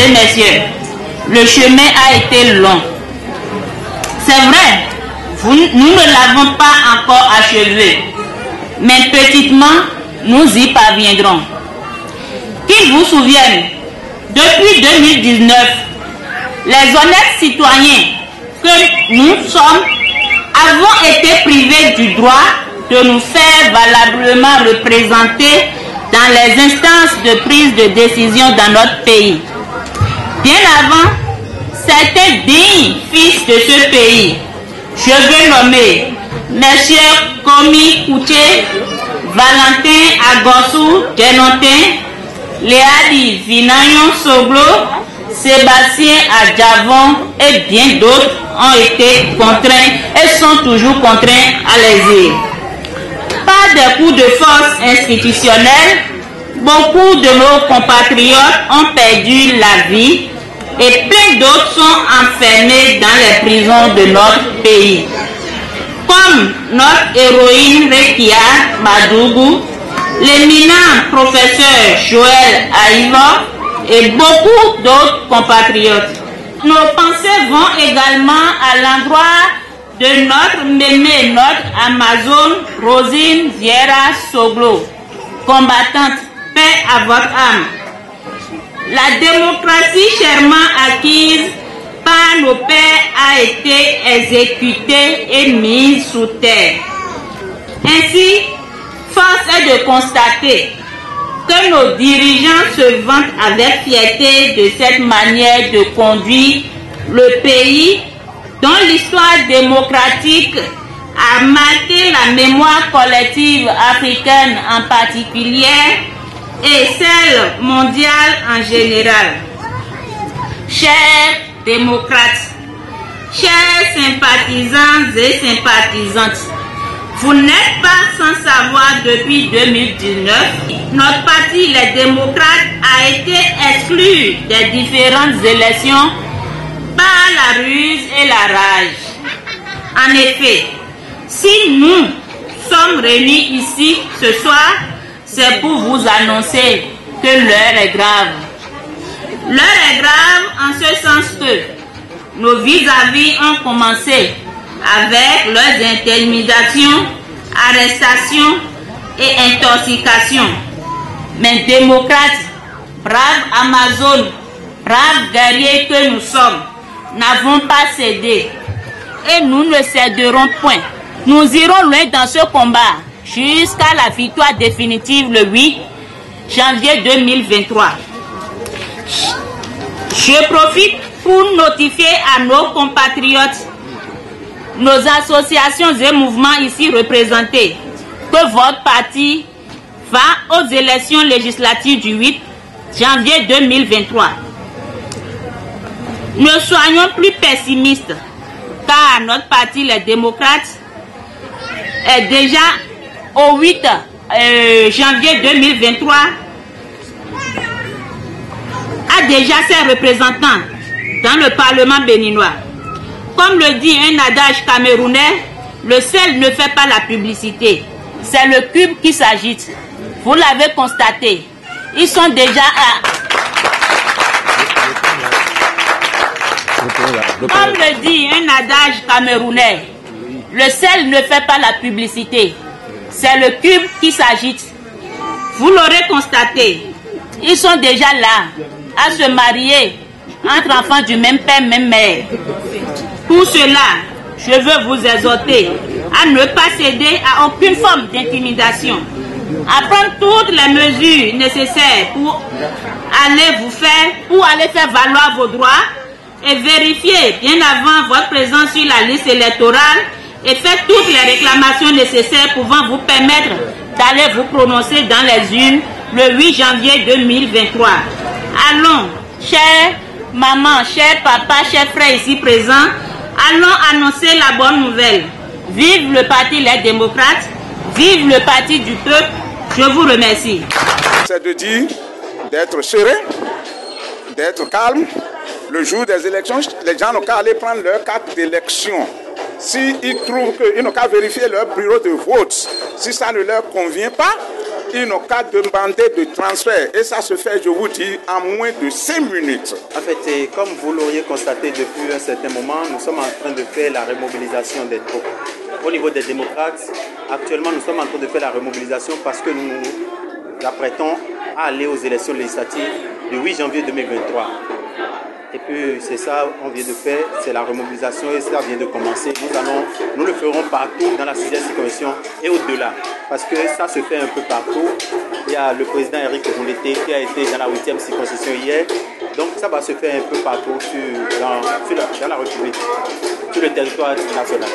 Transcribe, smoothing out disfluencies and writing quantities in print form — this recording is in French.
et messieurs, le chemin a été long. C'est vrai, nous ne l'avons pas encore achevé, mais petitement, nous y parviendrons. Qu'ils vous souviennent, depuis 2019, les honnêtes citoyens que nous sommes avons été privés du droit de nous faire valablement représenter dans les instances de prise de décision dans notre pays. Bien avant, certains dignes fils de ce pays, je veux nommer M. Komi Kouché, Valentin Agossou Djenontin, Léadi Vinayon Soglo, Sébastien Adjavon et bien d'autres ont été contraints et sont toujours contraints à l'exil. Par des coups de force institutionnels, beaucoup de nos compatriotes ont perdu la vie et plein d'autres sont enfermés dans les prisons de notre pays. Comme notre héroïne Rekia Madougou, l'éminent professeur Joël Aïva et beaucoup d'autres compatriotes. Nos pensées vont également à l'endroit de notre mémé, notre Amazone Rosine Vieira Soglo, combattante, paix à votre âme. La démocratie chèrement acquise par nos pères a été exécutée et mise sous terre. Ainsi, force est de constater que nos dirigeants se vantent avec fierté de cette manière de conduire le pays dont l'histoire démocratique a marqué la mémoire collective africaine en particulier et celle mondiale en général. Chers démocrates, chers sympathisants et sympathisantes, vous n'êtes pas sans savoir depuis 2019, notre parti, les démocrates, a été exclu des différentes élections par la ruse et la rage. En effet, si nous sommes réunis ici ce soir, c'est pour vous annoncer que l'heure est grave. L'heure est grave en ce sens que nos vis-à-vis ont commencé avec leurs intimidations, arrestations et intoxications. Mais démocrates, braves Amazones, braves guerriers que nous sommes, n'avons pas cédé. Et nous ne céderons point. Nous irons loin dans ce combat jusqu'à la victoire définitive le 8 janvier 2023. Je profite pour notifier à nos compatriotes, nos associations et mouvements ici représentés, que votre parti va aux élections législatives du 8 janvier 2023. Ne soyons plus pessimistes, car notre parti, les démocrates, est déjà au 8 janvier 2023, a déjà ses représentants dans le Parlement béninois. Comme le dit un adage camerounais, le sel ne fait pas la publicité. C'est le cube qui s'agite. Vous l'avez constaté. Ils sont déjà à... Comme le dit un adage camerounais, le sel ne fait pas la publicité. C'est le cube qui s'agite. Vous l'aurez constaté. Ils sont déjà là à se marier entre enfants du même père, même mère. Pour cela, je veux vous exhorter à ne pas céder à aucune forme d'intimidation, à prendre toutes les mesures nécessaires pour aller faire valoir vos droits et vérifier bien avant votre présence sur la liste électorale et faire toutes les réclamations nécessaires pouvant vous permettre d'aller vous prononcer dans les urnes le 8 janvier 2023. Allons, chers mamans, chers papas, chers frères ici présents, allons annoncer la bonne nouvelle. Vive le parti Les Démocrates, vive le parti du peuple. Je vous remercie. C'est de dire d'être serein, d'être calme. Le jour des élections, les gens n'ont qu'à aller prendre leur carte d'élection. S'ils trouvent qu'ils n'ont qu'à vérifier leur bureau de vote, si ça ne leur convient pas, ils n'ont qu'à demander de transfert. Et ça se fait, je vous dis, en moins de 5 minutes. En fait, comme vous l'auriez constaté depuis un certain moment, nous sommes en train de faire la remobilisation des troupes. Au niveau des démocrates, actuellement, nous sommes en train de faire la remobilisation parce que nous nous apprêtons à aller aux élections législatives le 8 janvier 2023. Et puis c'est ça qu'on vient de faire, c'est la remobilisation et ça vient de commencer. Nous le ferons partout dans la 6e circonscription et au-delà. Parce que ça se fait un peu partout. Il y a le président Eric Rouleté qui a été dans la 8e circonscription hier. Donc ça va se faire un peu partout dans la République, sur le territoire national.